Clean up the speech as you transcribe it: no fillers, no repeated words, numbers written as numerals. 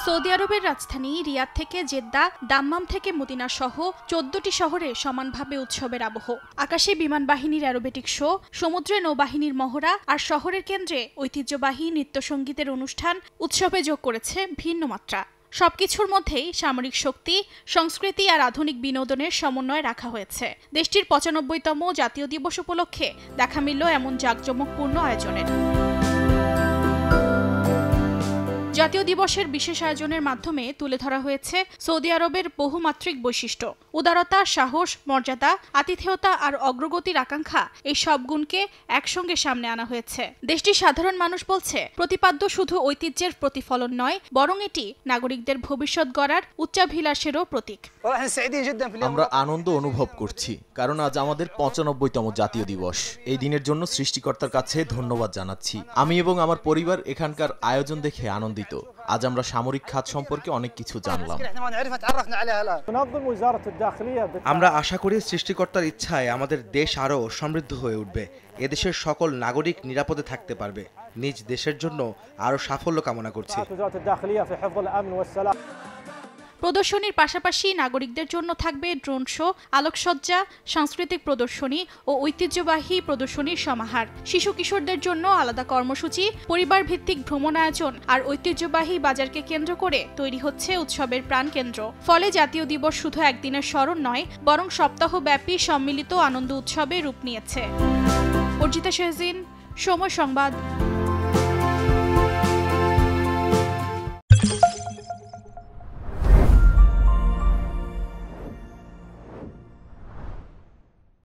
Saudi আরবের রাজধানী রিয়াদ থেকে জেদ্দা, দাম্মাম থেকে মদিনা সহ 14টি শহরে সমানভাবে উৎসবের আবহ। আকাশে বিমান বাহিনীর অ্যারোবেটিক শো, সমুদ্রে নৌবাহিনীর মহড়া আর শহরের কেন্দ্রে ঐতিহ্যবাহী নৃত্যসঙ্গীতের অনুষ্ঠান উৎসবে যোগ করেছে ভিন্ন মাত্রা। সবকিছুর মধ্যেই সামরিক শক্তি, সংস্কৃতি আর আধুনিক বিনোদনের সমন্বয় রাখা হয়েছে। দেশটির 95তম জাতীয় দিবস উপলক্ষে দেখা মিলল এমন জাঁকজমকপূর্ণ আয়োজনের। জাতীয় দিবসের বিশেষ আয়োজনের মাধ্যমে তুলে ধরা হয়েছে সৌদি আরবের বহুমাত্রিক বৈশিষ্ট্য। উদারতা, সাহস, মর্যাদা, আতিথেয়তা আর অগ্রগতির আকাঙ্ক্ষা, এই সব গুণকে একসঙ্গে সামনে আনা হয়েছে। দেশটির সাধারণ মানুষ বলছে, প্রতিপাদ্য শুধু ঐতিহ্যের প্রতিফলন নয়, বরং এটি নাগরিকদের ভবিষ্যৎ গড়ার উচ্চাভিলাষেরও প্রতীক। আমরা আনন্দ অনুভব করছি, কারণ আজ আমাদের 95তম জাতীয় দিবস। এই দিনের জন্য সৃষ্টিকর্তার কাছে ধন্যবাদ জানাচ্ছি। আমি এবং আমার পরিবার এখানকার আয়োজন দেখে আনন্দিত। আজ আমরা সামরিক খাত সম্পর্কে অনেক কিছু জানলাম। আমরা আশা করি সৃষ্টিকর্তার ইচ্ছায় আমাদের দেশ আরও সমৃদ্ধ হয়ে উঠবে। এদেশের সকল নাগরিক নিরাপদে থাকতে পারবে। নিজ দেশের জন্য আরও সাফল্য কামনা করছি। প্রদর্শনীর পাশাপাশি নাগরিকদের জন্য থাকবে ড্রোন শো, আলোকসজ্জা, সাংস্কৃতিক প্রদর্শনী ও ঐতিহ্যবাহী প্রদর্শনীর সমাহার। শিশু কিশোরদের জন্য আলাদা কর্মসূচি, পরিবার ভিত্তিক ভ্রমণ আয়োজন আর ঐতিহ্যবাহী বাজারকে কেন্দ্র করে তৈরি হচ্ছে উৎসবের প্রাণকেন্দ্র। ফলে জাতীয় দিবস শুধু একদিনের স্মরণ নয়, বরং সপ্তাহব্যাপী সম্মিলিত আনন্দ উৎসবে রূপ নিয়েছে। অর্জিতা শেহজিন, সময় সংবাদ।